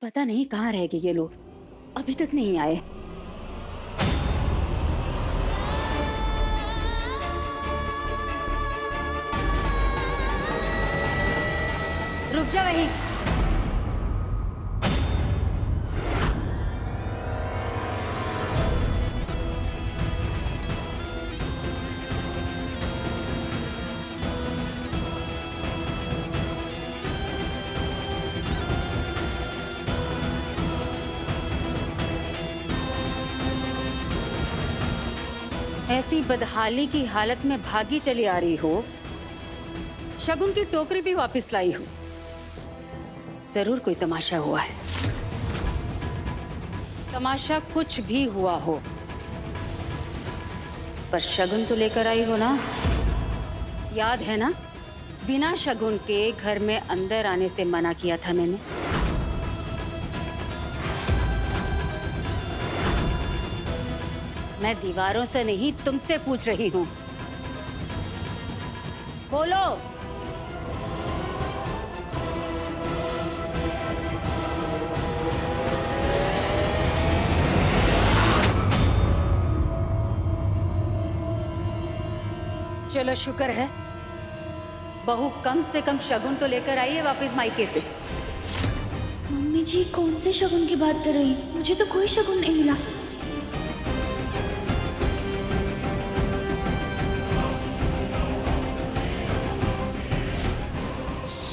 पता नहीं कहाँ रह गए ये लोग, अभी तक नहीं आए। रुक जा वहीं। ऐसी बदहाली की हालत में भागी चली आ रही हो, शगुन की टोकरी भी वापस लाई हो। जरूर कोई तमाशा हुआ है। तमाशा कुछ भी हुआ हो, पर शगुन तो लेकर आई हो ना? याद है ना, बिना शगुन के घर में अंदर आने से मना किया था मैंने। मैं दीवारों से नहीं, तुमसे पूछ रही हूँ। बोलो। चलो शुक्र है, बहू कम से कम शगुन तो लेकर आई है वापस मायके से। मम्मी जी कौन से शगुन की बात कर रही हैं? मुझे तो कोई शगुन नहीं मिला।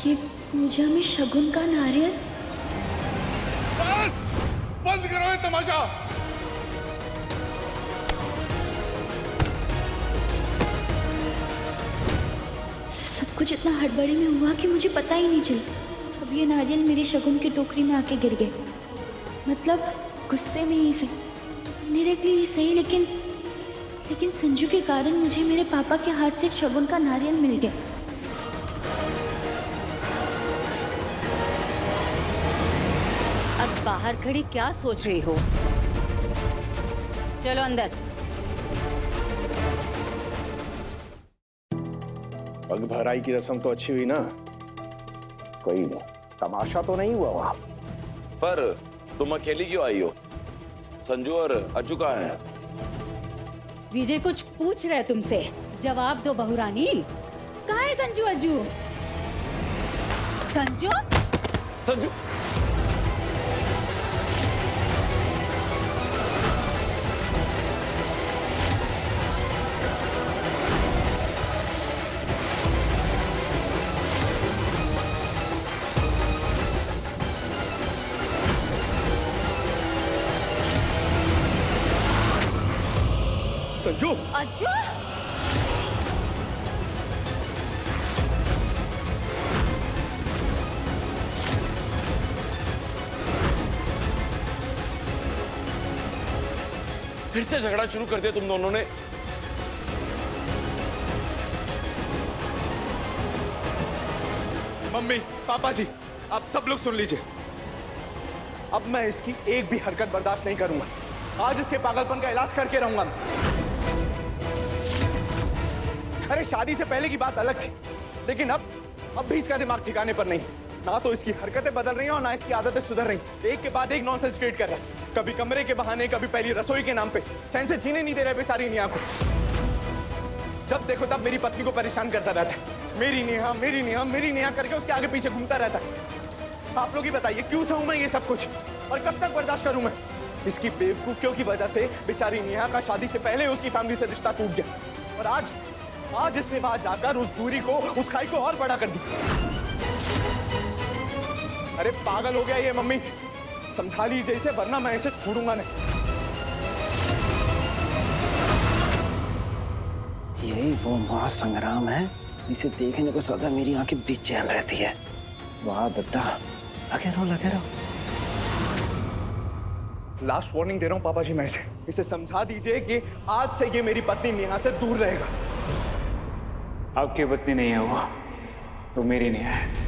ये पूजा में शगुन का नारियल। बस बंद करो ये तमाशा। सब कुछ इतना हड़बड़ी में हुआ कि मुझे पता ही नहीं चला। अब ये नारियल मेरी शगुन की टोकरी में आके गिर गए। मतलब गुस्से में ही सही, डायरेक्टली ही सही, लेकिन संजू के कारण मुझे मेरे पापा के हाथ से शगुन का नारियल मिल गया। अब बाहर खड़ी क्या सोच रही हो? चलो अंदर। पग भराई की रस्म तो अच्छी हुई ना? कोई नहीं, तमाशा तो नहीं हुआ वहां। पर तुम अकेली क्यों आई हो? संजू और अज्जू कहाँ हैं? विजय कुछ पूछ रहे तुमसे, जवाब दो बहुरानी। कहाँ है संजू अज्जू? संजू? संजू संजू! अज्जू? फिर से झगड़ा शुरू कर दिया तुम दोनों ने। मम्मी, पापा जी, आप सब लोग सुन लीजिए। अब मैं इसकी एक भी हरकत बर्दाश्त नहीं करूंगा। आज इसके पागलपन का इलाज करके रहूंगा मैं। अरे शादी से पहले की बात अलग थी, लेकिन अब भी इसका दिमाग ठिकाने पर नहीं। ना तो इसकी हरकतें बदल रही हैं और ना इसकी आदतें सुधर रही। एक के बाद एक नॉनसेंस क्रिएट कर रहा है। कभी कमरे के बहाने, कभी पहली रसोई के नाम पे। चैन से जीने नहीं दे रहे बेचारी नेहा को। जब देखो तब मेरी पत्नी को परेशान करता रहता है। मेरी नेहा, मेरी नेहा, मेरी नेहा करके उसके आगे पीछे घूमता रहता है। आप लोग ही बताइए, क्यों सहूं मैं ये सब कुछ? और कब तक बर्दाश्त करूं मैं? इसकी बेवकूफियों की वजह से बेचारी नेहा का शादी से पहले उसकी फैमिली से रिश्ता टूट गया। और आज इसने वहां जाकर उस दूरी को, उस खाई को और बड़ा कर दिया। अरे पागल हो गया ये मम्मी, समझा लीजिए इसे, वरना मैं इसे छोड़ूंगा नहीं। यही वो महासंग्राम है, इसे देखने को सदा मेरी आंखें बेचैन रहती है। वाह दद्दा, लगे रहो। लास्ट वार्निंग दे रहा हूं पापा जी मैं इसे समझा दीजिए कि आज से ये मेरी पत्नी नेहा से दूर रहेगा। आपकी पत्नी नहीं है वो, तो मेरी नहीं है।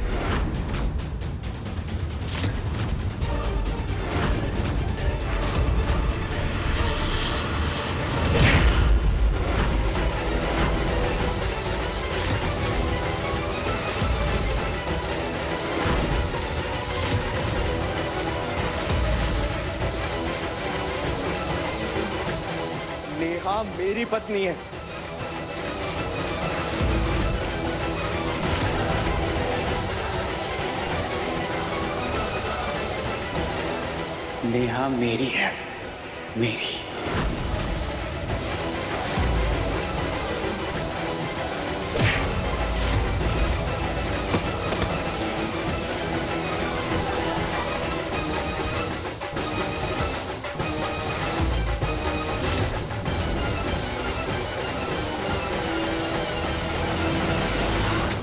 नेहा मेरी पत्नी है। नेहा मेरी है, मेरी।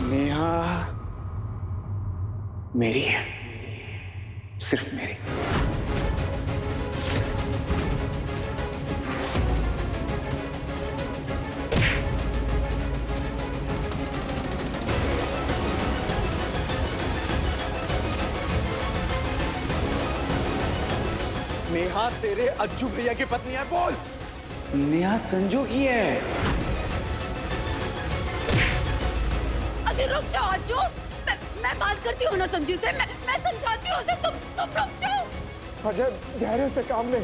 नेहा मेरी है, सिर्फ मेरी। नेहा तेरे अज्जू भैया की पत्नी है, बोल। नेहा संजू की है। अरे रुक जाओ अज्जू, मैं बात करती हूँ ना संजू से, मैं समझाती हूँ उसे, तुम रुक जाओ। अजय गहरे से काम ले,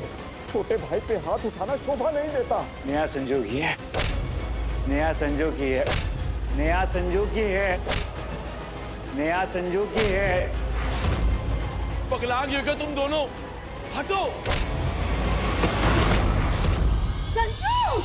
छोटे भाई पे हाथ उठाना शोभा नहीं देता। नेहा संजू की है, नेहा संजू की है, नेहा संजू की है, नेहा संजू की है। पगला गए क्या तुम दोनों? हटो। संजू!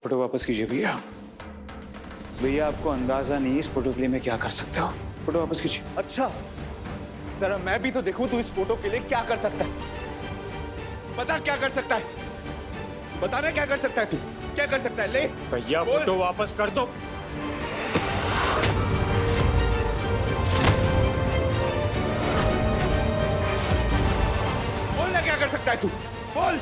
फोटो वापस कीजिए भैया। भैया आपको अंदाजा नहीं इस फोटो के लिए मैं क्या कर सकता हूँ। फोटो वापस कीजिए। अच्छा जरा मैं भी तो देखूं तू इस फोटो के लिए क्या कर सकता है। बता क्या कर सकता है, बताना क्या कर सकता है, तू क्या कर सकता है। ले भैया बोल। फोटो वापस कर दो। बोलना क्या कर सकता है तू, बोल।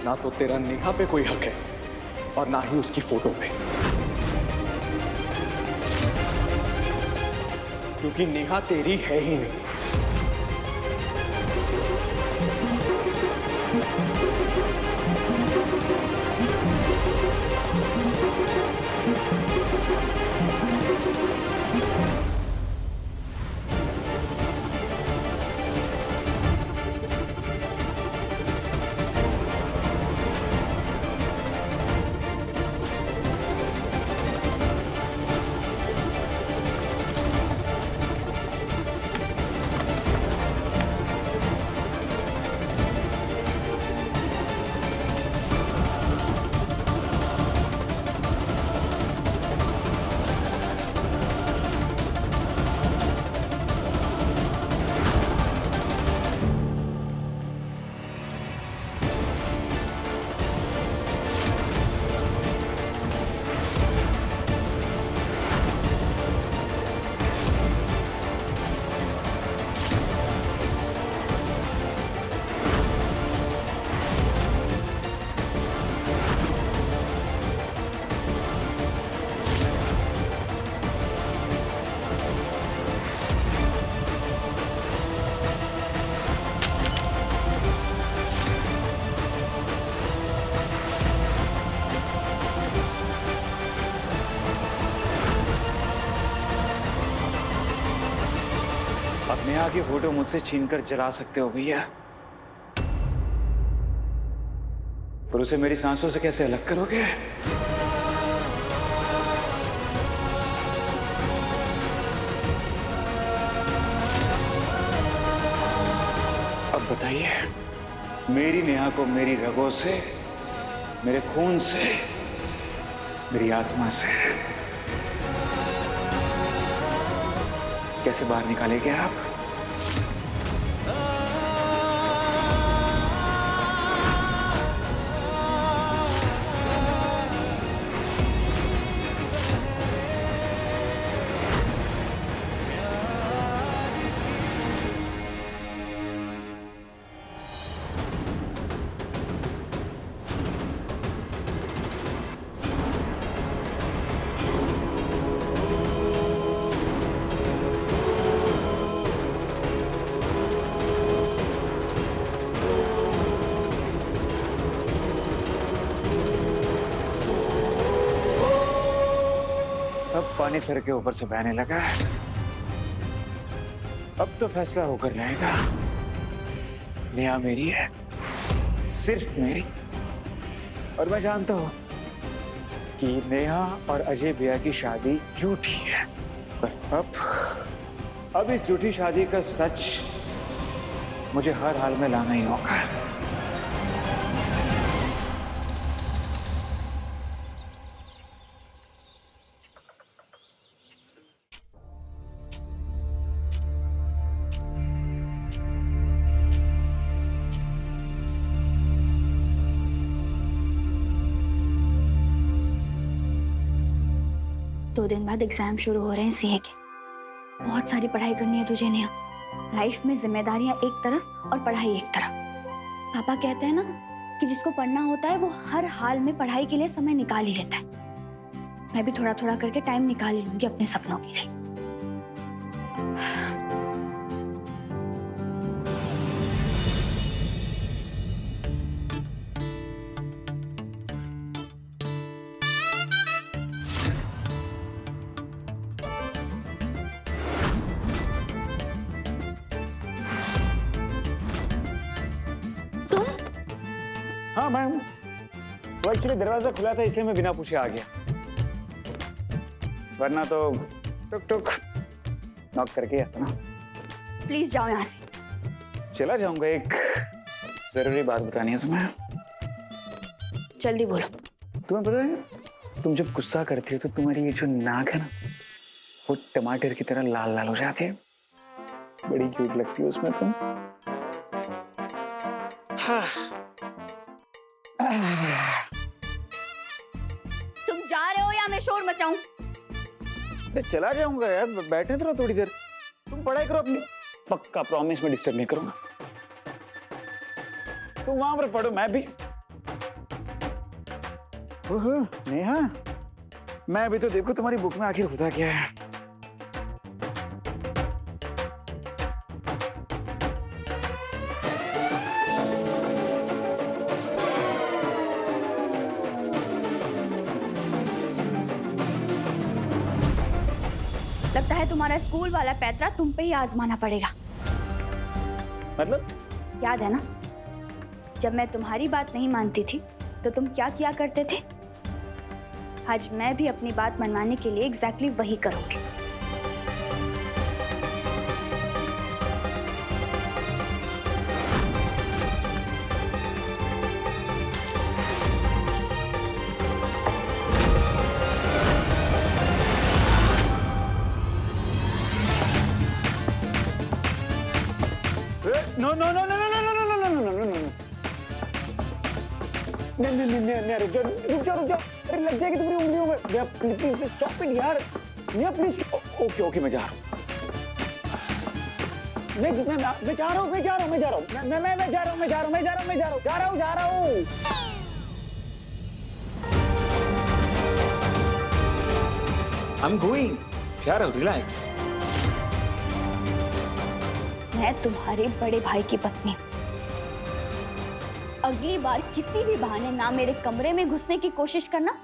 ना तो तेरा नेहा पे कोई हक है और ना ही उसकी फोटो पे, क्योंकि नेहा तेरी है ही नहीं। नेहा की फोटो मुझसे छीनकर जला सकते हो भैया, पर उसे मेरी सांसों से कैसे अलग करोगे? अब बताइए, मेरी नेहा को मेरी रगों से, मेरे खून से, मेरी आत्मा से कैसे बाहर निकालेंगे आप? अब पानी सर के ऊपर से बहने लगा है। अब तो फैसला होकर रहेगा। नेहा मेरी है, सिर्फ मेरी। और मैं जानता हूं कि नेहा और अजय भैया की शादी झूठी है, पर अब इस झूठी शादी का सच मुझे हर हाल में लाना ही होगा। दो दिन बाद एग्जाम शुरू हो रहे हैं सीए के। बहुत सारी पढ़ाई करनी है तुझे नेहा। लाइफ में जिम्मेदारियां एक तरफ और पढ़ाई एक तरफ। पापा कहते हैं ना कि जिसको पढ़ना होता है वो हर हाल में पढ़ाई के लिए समय निकाल ही लेता है। मैं भी थोड़ा थोड़ा करके टाइम निकाल ही लूंगी अपने सपनों के लिए। हाँ मैम, वो एक्चुअली दरवाजा खुला था इसलिए मैं बिना पूछे आ गया, वरना तो टुक टुक नॉक करके आता ना। प्लीज जाओ यहाँ से। चला जाऊंगा, एक जरूरी बात बतानी है तुम्हें। जल्दी बोलो। तुम्हें पता है, तुम जब गुस्सा करती हो तो तुम्हारी ये जो नाक है ना, वो टमाटर की तरह लाल लाल हो जाती है। बड़ी क्यूट लगती है उसमें तुम। हाँ। तुम जा रहे हो या मैं शोर मचाऊं? मैं चला जाऊंगा यार, बैठे तो रहो थोड़ी देर। तुम पढ़ाई करो अपनी, पक्का प्रॉमिस में डिस्टर्ब नहीं करूंगा। तुम वहां पर पढ़ो, मैं भी। ओहो नेहा, मैं भी तो देखो तुम्हारी बुक में आखिर होता क्या है। लगता है तुम्हारा स्कूल वाला पैतरा तुम पे ही आजमाना पड़ेगा। मतलब? याद है ना, जब मैं तुम्हारी बात नहीं मानती थी तो तुम क्या किया करते थे? आज मैं भी अपनी बात मनवाने के लिए एग्जैक्टली वही करूंगी। No no no no no no no no no no no no no. नहीं नहीं नहीं नहीं, रुक जाओ रुक जाओ रुक जाओ। अरे लग जाएगी तुम्हारी उंगलियों में। भैया प्लीज स्टॉप इट यार। भैया प्लीज। ओके ओके, मैं जा रहा हूँ। मैं जा रहा हूँ मैं जा रहा हूँ मैं जा रहा हूँ मैं जा रहा हूँ मैं जा रहा हूँ। I'm going. Carol, relax. मैं तुम्हारे बड़े भाई की पत्नी। अगली बार किसी भी बहाने ना मेरे कमरे में घुसने की कोशिश करना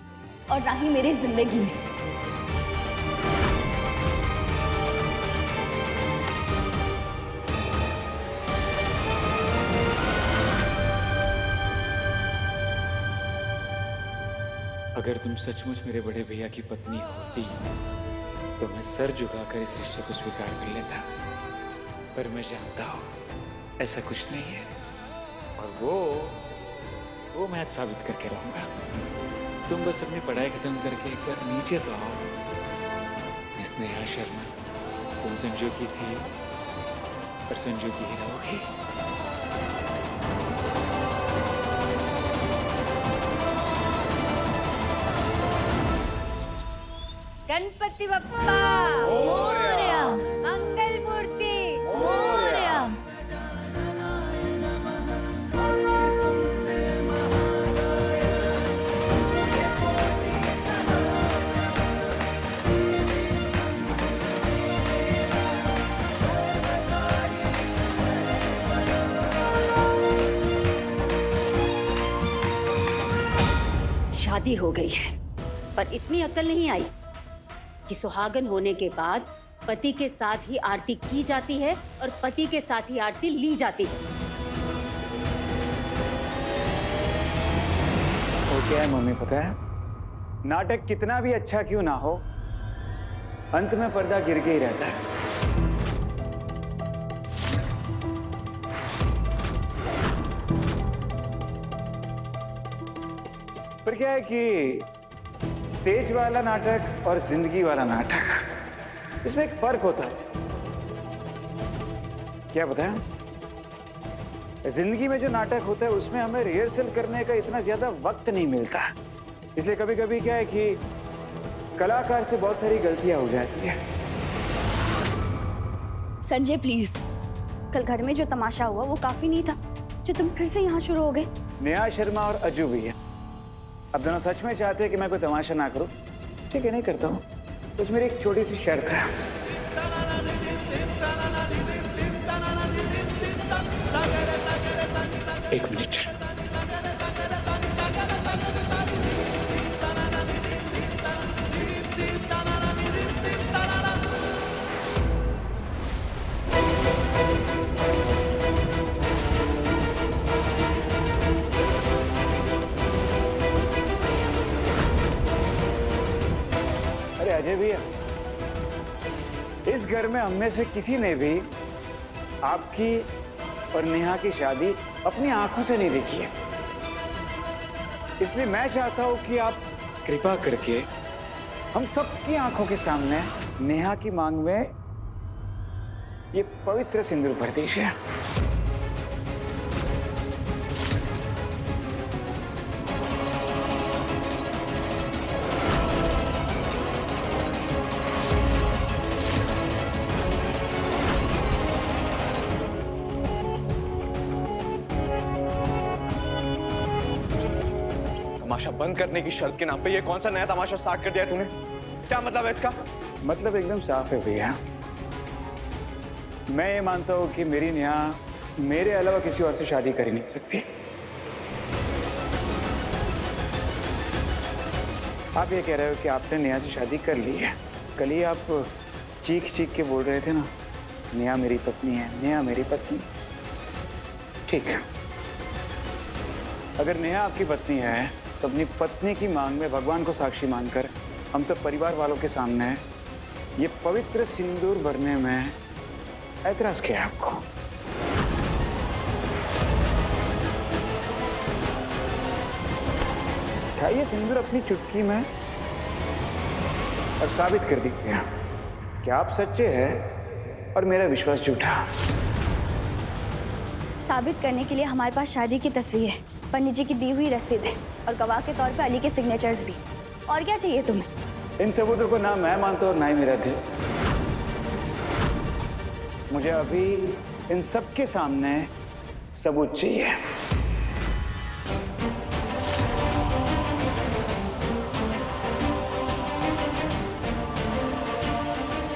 और ना ही मेरी जिंदगी में। अगर तुम सचमुच मेरे बड़े भैया की पत्नी होती तो मैं सर झुकाकर इस रिश्ते को स्वीकार कर लेता, पर मैं जानता हूँ ऐसा कुछ नहीं है। और वो मैं आज साबित करके रहूंगा। तुम बस अपनी पढ़ाई खत्म करके एक बार नीचे तो आओ। मिस नेहा शर्मा, तुम संजू की थी और संजू की ही रहोगी। गणपति बप्पा मोरया, मंगल मूर्ति मोरया। शादी हो गई है, पर इतनी अक्ल नहीं आई कि सुहागन होने के बाद पति के साथ ही आरती की जाती है और पति के साथ ही आरती ली जाती है। वो क्या है मम्मी, पता है नाटक कितना भी अच्छा क्यों ना हो, अंत में पर्दा गिर के ही रहता है। पर क्या है कि स्टेज वाला नाटक और जिंदगी वाला नाटक, इसमें एक फर्क होता है। क्या बताया? जिंदगी में जो नाटक होता है उसमें हमें रिहर्सल करने का इतना ज्यादा वक्त नहीं मिलता, इसलिए कभी कभी क्या है कि कलाकार से बहुत सारी गलतियां हो जाती है। संजय प्लीज, कल घर में जो तमाशा हुआ वो काफी नहीं था जो तुम फिर से यहाँ शुरू हो गए। नेहा शर्मा और अजू भी है। अब दोनों सच में चाहते हैं कि मैं कोई तमाशा ना करूं, ठीक है, नहीं करता हूं। कुछ मेरी एक छोटी सी शर्त है। एक मिनट। अरे अजय भैया, इस घर में हम में से किसी ने भी आपकी और नेहा की शादी अपनी आंखों से नहीं देखी है, इसलिए मैं चाहता हूं कि आप कृपा करके हम सबकी आंखों के सामने नेहा की मांग में ये पवित्र सिंदूर भर दीजिए। तमाशा बंद करने की शर्त के नाम पे ये कौन सा नया तमाशा स्टार्ट कर दिया है तूने? क्या मतलब है इसका? मतलब एकदम साफ है भैया। मैं ये मानता हूं कि मेरी नेहा मेरे अलावा किसी और से शादी कर ही नहीं सकती। आप ये कह रहे हो कि आपने नेहा से शादी कर ली है। कल ही आप चीख चीख के बोल रहे थे ना, नेहा मेरी पत्नी है, नेहा मेरी पत्नी। ठीक है, अगर नेहा आपकी पत्नी है तो अपनी पत्नी की मांग में भगवान को साक्षी मानकर हम सब परिवार वालों के सामने ये पवित्र सिंदूर भरने में ऐतराज किया आपको। उठाइए सिंदूर अपनी चुटकी में और साबित कर दीजिए कि आप सच्चे हैं और मेरा विश्वास झूठा। साबित करने के लिए हमारे पास शादी की तस्वीर है, पंडित जी की दी हुई रसीद है और गवाह के तौर पे अली के सिग्नेचर्स भी। और क्या चाहिए तुम्हें? इन सबूतों को ना मैं मानता हूं और ना ही मेरा दिल। मुझे अभी इन सबके सामने सबूत चाहिए।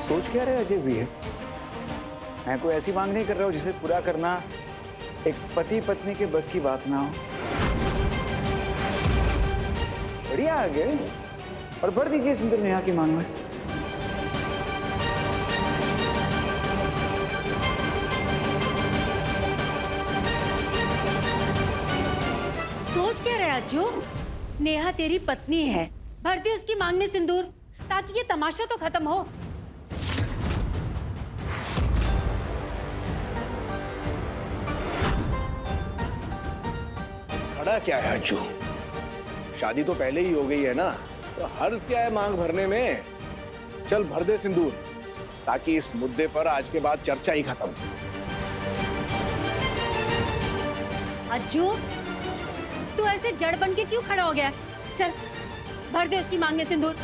सोच क्या रहे अजय भी है? मैं कोई ऐसी मांग नहीं कर रहा हूं जिसे पूरा करना एक पति पत्नी के बस की बात ना हो। बढ़िया आ गए और भर दीजिए सिंदूर नेहा की मांग में। सोच क्या रहे अज्जू? नेहा तेरी पत्नी है, भर दे उसकी मांग में सिंदूर ताकि ये तमाशा तो खत्म हो। खड़ा क्या है अज्जू? शादी तो पहले ही हो गई है ना, तो हर्ज क्या है मांग भरने में? चल भर दे सिंदूर, ताकि इस मुद्दे पर आज के बाद चर्चा ही खत्म। अज्जू, तू ऐसे जड़ बन के क्यों खड़ा हो गया? चल भर दे उसकी मांग में सिंदूर।